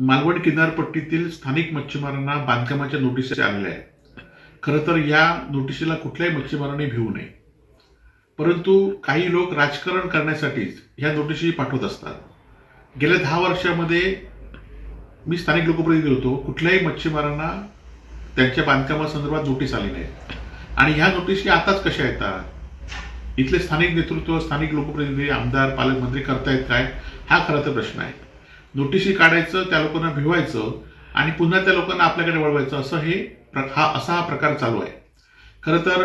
मालवण किनारपट्टीतील स्थानिक मच्छीमारांना बांधकामाच्या नोटीस आलेल्या आहेत. खरं तर या नोटिशीला कुठल्याही मच्छीमारांनी भिवू नये, परंतु काही लोक राजकारण करण्यासाठीच ह्या नोटिशी पाठवत असतात. गेल्या 10 वर्षामध्ये मी स्थानिक लोकप्रतिनिधी होतो, कुठल्याही मच्छीमारांना त्यांच्या बांधकामासंदर्भात नोटीस आली नाही. आणि ह्या नोटिशी आताच कशा येतात? इथले स्थानिक नेतृत्व, स्थानिक लोकप्रतिनिधी, आमदार, पालकमंत्री करतायत काय, हा खरा तर प्रश्न आहे. नोटिशी काढायचं, त्या लोकांना भिवायचं आणि पुन्हा त्या लोकांना आपल्याकडे वळवायचं, असा हा प्रकार चालू आहे. खरं तर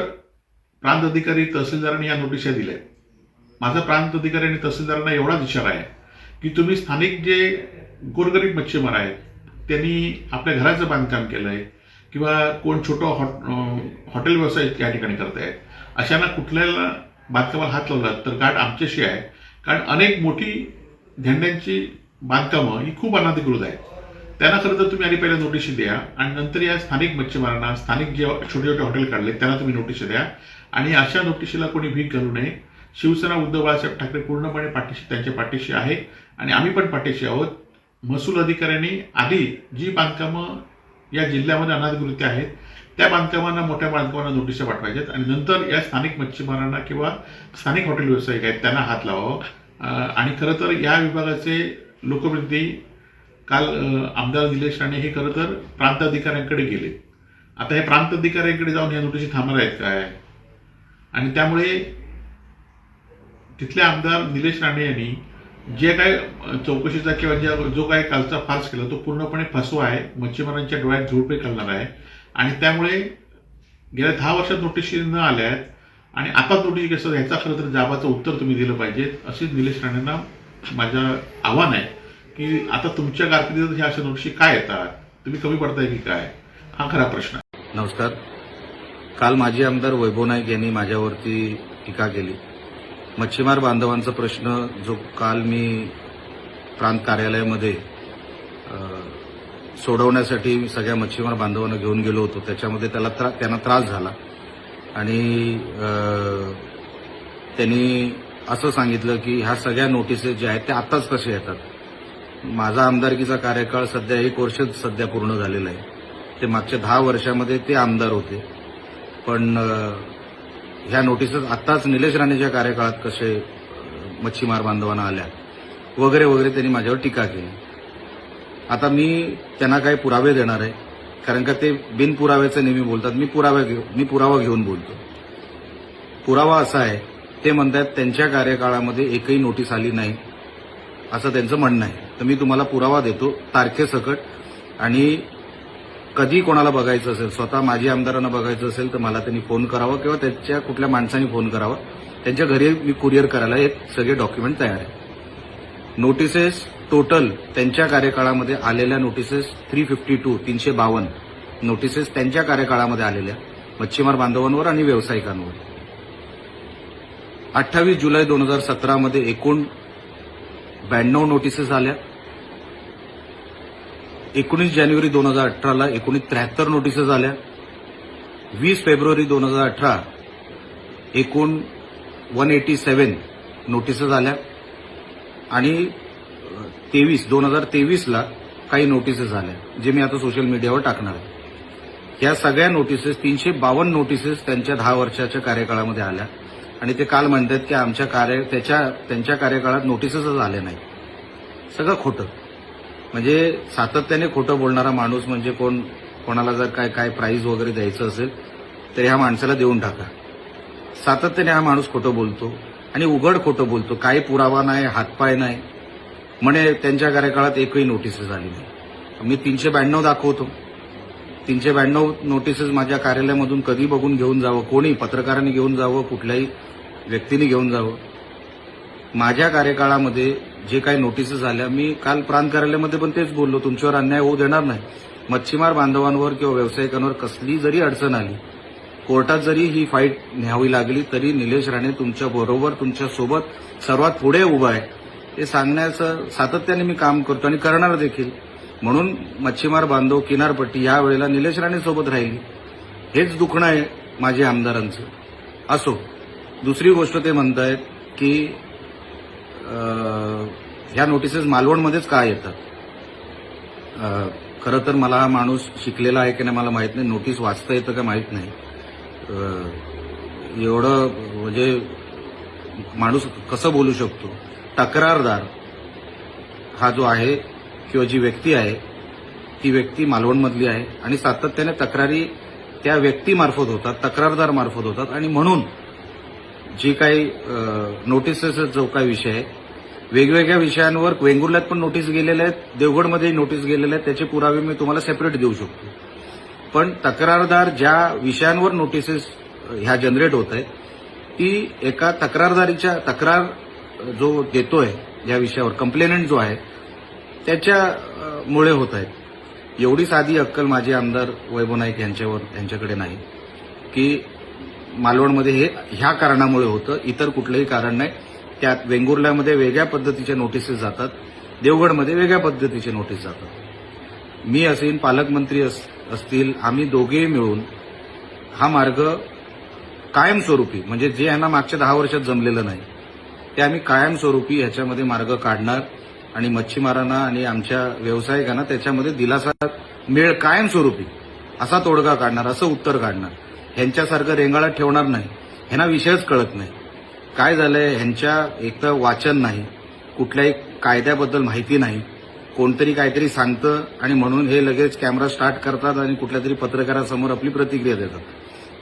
प्रांत अधिकारी, तहसीलदारांनी या नोटिशा दिल्या. माझा प्रांत अधिकारी आणि तहसीलदारांना एवढाच इशारा आहे की तुम्ही स्थानिक जे गोरगरीब मच्छीमार आहेत, त्यांनी आपल्या घराचं बांधकाम केलंय किंवा कोण छोटं हॉटेल व्यवसाय या ठिकाणी करतायत, अशांना कुठल्याला बांधकामाला हात लावला तर गाठ आमच्याशी आहे. कारण अनेक मोठी धेंड्यांची बांधकामं ही खूप अनधिकृत आहेत. त्यांना खरं तर तुम्ही आधी पहिल्या नोटिशी द्या आणि नंतर या स्थानिक मच्छीमारांना, स्थानिक जे छोटे छोटे हॉटेल काढले त्यांना तुम्ही नोटिशी द्या. आणि अशा नोटिशीला कोणी भीक घालू नये. शिवसेना उद्धव बाळासाहेब ठाकरे पूर्णपणे त्यांच्या पाठीशी आहे आणि आम्ही पण पाठीशी आहोत. महसूल अधिकाऱ्यांनी आधी जी बांधकामं या जिल्ह्यामध्ये अनधिकृत आहेत त्या बांधकामांना, मोठ्या बांधकामांना नोटिसा पाठवायच्यात आणि नंतर या स्थानिक मच्छीमारांना किंवा स्थानिक हॉटेल व्यावसायिक आहेत त्यांना हात लावावं. आणि खरं तर या विभागाचे लोकप्रतिनिधी काल आमदार निलेश राणे हे खरं तर प्रांत अधिकाऱ्यांकडे गेले. आता हे प्रांत अधिकाऱ्यांकडे जाऊन ह्या नोटिशी थांबणार आहेत काय? आणि त्यामुळे तिथले आमदार निलेश राणे यांनी जे काय चौकशीचा किंवा जो काय कालचा फार्स केला तो पूर्णपणे फसवा आहे, मच्छीमारांच्या डोळ्यात झोडपे घालणार आहे. आणि त्यामुळे गेल्या 10 वर्षात नोटिशी न आल्या आहेत आणि आता नोटीस कसं, ह्याचा खरं तर जाबाचं उत्तर तुम्ही दिलं पाहिजे. अशीच निलेश राणेंना माझं आव्हान आहे की आता तुमच्या कारकिर्दीत ह्या अशा नोटिशी काय येतात, तुम्ही कमी पडताय की काय, हा खरा प्रश्न आहे. नमस्कार. काल माजी आमदार वैभव नाईक यांनी माझ्यावरती टीका केली. मच्छीमार बांधवांचा प्रश्न जो काल मी प्रांत कार्यालयामध्ये सोडवण्यासाठी सगळ्या मच्छीमार बांधवांना घेऊन गेलो होतो, त्याच्यामध्ये त्यांना त्रास झाला आणि त्यांनी असं सांगितलं की ह्या सगळ्या नोटिसेस ज्या आहेत त्या आत्ताच कशा येतात. माझा आमदारकीचा कार्यकाळ सध्या 1 वर्ष सध्या पूर्ण झालेला आहे. ते मागच्या 10 वर्षामध्ये ते आमदार होते, पण ह्या नोटिसेस आत्ताच निलेश राणेच्या कार्यकाळात कसे मच्छीमार बांधवांना आल्या वगैरे वगैरे त्यांनी माझ्यावर टीका केली. आता मी त्यांना काही पुरावे देणार आहे, कारण का ते बिनपुराव्याचे नेहमी बोलतात. मी पुरावा घेऊन बोलतो. पुरावा असा आहे, ते म्हणतात त्यांच्या कार्यकाळामध्ये एकही नोटीस आली नाही असं त्यांचं म्हणणं आहे. तर मी तुम्हाला पुरावा देतो तारखेसकट. आणि कधी कोणाला बघायचं असेल, स्वतः माजी आमदारांना बघायचं असेल तर मला त्यांनी फोन करावा किंवा त्यांच्या कुठल्या माणसांनी फोन करावा. त्यांच्या घरी मी कुरिअर करायला हे सगळे डॉक्युमेंट तयार आहे. नोटिसेस टोटल त्यांच्या कार्यकाळामध्ये आलेल्या नोटिसेस 352 नोटिसेस त्यांच्या कार्यकाळामध्ये आलेल्या मच्छीमार बांधवांवर आणि व्यावसायिकांवर. 28 जुलै 2017 मध्ये एकूण 92 नोटिसेस आल्या. 19 जानेवारी 2018 एकूण 73 नोटिसेस आल्या. 20 फेब्रुवारी 2018 एकूण 187 नोटिसेस आल्या. आणि 2023ला काही नोटिसेस आल्या, जे मी आता सोशल मीडियावर टाकणार आहे. या सगळ्या नोटिसेस 352 नोटिसेस त्यांच्या 10 वर्षाच्या कार्यकाळामध्ये आल्या. आणि ते काल म्हणतात की त्यांच्या कार्यकाळात नोटिसेसच आल्या नाही. सगळं खोटं. म्हणजे सातत्याने खोटं बोलणारा माणूस म्हणजे कोणाला जर काय प्राईज वगैरे द्यायचं असेल तर ह्या माणसाला देऊन टाका. सातत्याने हा माणूस खोटं बोलतो आणि उघड खोटं बोलतो. काही पुरावा नाही, हातपाय नाही. म्हणे त्यांच्या कार्यकाळात एकही नोटिसेस आली नाही. मी 392 दाखवतो. 392 नोटिसेस माझ्या कार्यालयामधून कधी बघून घेऊन जावं, कोणी पत्रकारांनी घेऊन जावं, कुठल्याही व्यक्तीने घेऊन जावं. माझ्या कार्यकाळामध्ये जे काही नोटिसेस आल्या, मी काल प्रांत कार्यालयामध्ये पण तेच बोललो, तुमच्यावर अन्याय होऊ देणार नाही. मच्छीमार बांधवांवर किंवा व्यावसायिकांवर कसली जरी अडचण आली, कोर्टात जरी ही फाईट न्यावी लागली, तरी निलेश राणे तुमच्या बरोबर, तुमच्या सोबत सर्वात पुढे उभा आहे हे सांगण्याचं सातत्याने मी काम करतो आणि करणार देखील. म्हणून मच्छीमार बांधव, किनारपट्टी या वेळेला निलेश राणे सोबत राहिली. हेच दुखणं आहे माझे आमदारांचं. असो. दुसरी गोष्ट ते म्हणतायत की ह्या नोटिसेस मालवणमध्येच का येतात. खरं तर मला हा माणूस शिकलेला आहे की नाही मला माहित नाही, नोटीस वाचता येतं का माहित नाही. एवढं म्हणजे माणूस कसं बोलू शकतो. तक्रारदार हा जो आहे किंवा जी व्यक्ती आहे ती व्यक्ती मालवणमधली आहे आणि सातत्याने तक्रारी त्या व्यक्तीमार्फत होतात, तक्रारदार मार्फत होतात आणि म्हणून जी काही नोटिसेस जो काही विषय आहे, वेगवेगळ्या विषयांवर वेंगुर्ल्यात पण नोटीस गेलेल्या आहेत, देवगडमध्येही नोटीस गेलेल्या आहेत, त्याचे पुरावे मी तुम्हाला सेपरेट देऊ शकतो. पण तक्रारदार ज्या विषयांवर नोटिसेस ह्या जनरेट होत आहेत ती एका तक्रारदारीच्या तक्रार जो देतोय या विषयावर कंप्लेनंट जो आहे त्याच्यामुळे होत आहेत. एवढी साधी अक्कल माझे आमदार वैभव नाईक यांच्याकडे नाही की मालवणमध्ये हे ह्या कारणामुळे होतं, इतर कुठलंही कारण नाही. त्यात वेंगुर्ल्यामध्ये वेगळ्या पद्धतीच्या नोटिसेस जातात, देवगडमध्ये वेगळ्या पद्धतीचे नोटीस जातात. मी असेल, पालकमंत्री असतील, आम्ही दोघेही मिळून हा मार्ग कायमस्वरूपी म्हणजे जे यांना मागच्या 10 वर्षात जमलेलं नाही ते आम्ही कायमस्वरूपी ह्याच्यामध्ये मार्ग काढणार आणि मच्छीमारांना आणि आमच्या व्यावसायिकांना त्याच्यामध्ये दिलासा मिळेल कायमस्वरूपी असा तोडगा काढणार, असं उत्तर काढणार. ह्यांच्यासारखं रेंगाळत ठेवणार नाही. ह्यांना विषयच कळत नाही. काय झालंय, ह्यांच्या एकतर वाचन नाही, कुठल्याही कायद्याबद्दल माहिती नाही, कोणतरी काहीतरी सांगतं आणि म्हणून हे लगेच कॅमेरा स्टार्ट करतात आणि कुठल्या तरी पत्रकारासमोर आपली प्रतिक्रिया देतात.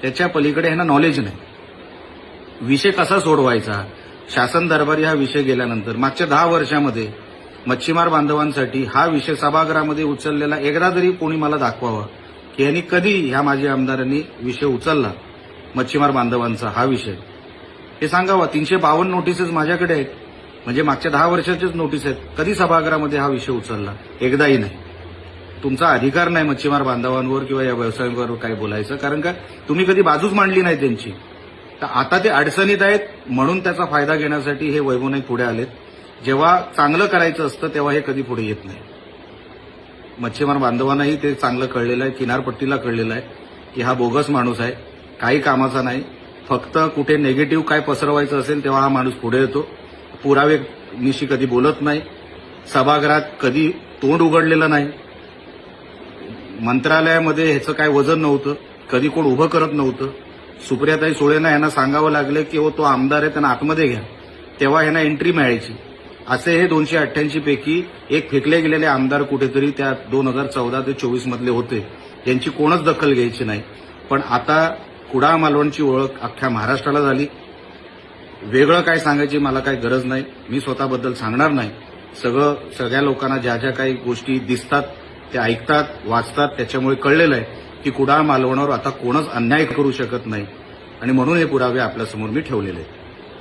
त्याच्या पलीकडे ह्यांना नॉलेज नाही. विषय कसा सोडवायचा, शासन दरबारी हा विषय गेल्यानंतर मागच्या 10 वर्षामध्ये मच्छीमार बांधवांसाठी हा विषय सभागृहामध्ये उचललेला एकदा तरी कोणी मला दाखवावा की यांनी कधी ह्या माजी आमदारांनी विषय उचलला मच्छीमार बांधवांचा हा विषय, हे सांगावा. 352 नोटिसेस माझ्याकडे आहेत, म्हणजे मागच्या 10 वर्षाचेच नोटीस आहेत. कधी सभागृहामध्ये हा विषय उचलला? एकदाही नाही. तुमचा अधिकार नाही मच्छीमार बांधवांवर किंवा या व्यवसायांवर काय बोलायचं, कारण का तुम्ही कधी बाजूच मांडली नाही त्यांची. तर आता ते अडचणीत आहेत म्हणून त्याचा फायदा घेण्यासाठी हे वैभव नाईक पुढे आलेत. जेव्हा चांगलं करायचं असतं तेव्हा हे कधी पुढे येत नाही. मच्छीमार बांधवांनाही ते चांगलं कळलेलं आहे, किनारपट्टीला कळलेलं आहे की हा बोगस माणूस आहे, काही कामाचा नाही. फक्त कुठे निगेटिव्ह काय पसरवायचं असेल तेव्हा हा माणूस पुढे येतो. पुरावे निशी कधी बोलत नाही, सभागृहात कधी तोंड उघडलेलं नाही, मंत्रालयामध्ये ह्याचं काय वजन नव्हतं, कधी कोण उभं करत नव्हतं. सुप्रियाताई सुळेंना यांना सांगावं लागले की तो आमदार आहे त्यांना आतमध्ये घ्या, तेव्हा यांना एंट्री मिळायची. असे हे 288 पैकी एक फेकले गेलेले आमदार कुठेतरी त्या 2014 ते 24 मधले होते, यांची कोणच दखल घ्यायची नाही. पण आता कुडाळ मालवणची ओळख अख्ख्या महाराष्ट्राला झाली. वेगळं काय सांगायची मला काही गरज नाही, मी स्वतःबद्दल सांगणार नाही. सगळ्या लोकांना ज्या ज्या काही गोष्टी दिसतात ते ऐकतात, वाचतात, त्याच्यामुळे कळलेलं आहे की कुडाळ मालवणावर आता कोणच अन्याय करू शकत नाही आणि म्हणून हे पुरावे आपल्यासमोर मी ठेवलेले आहेत.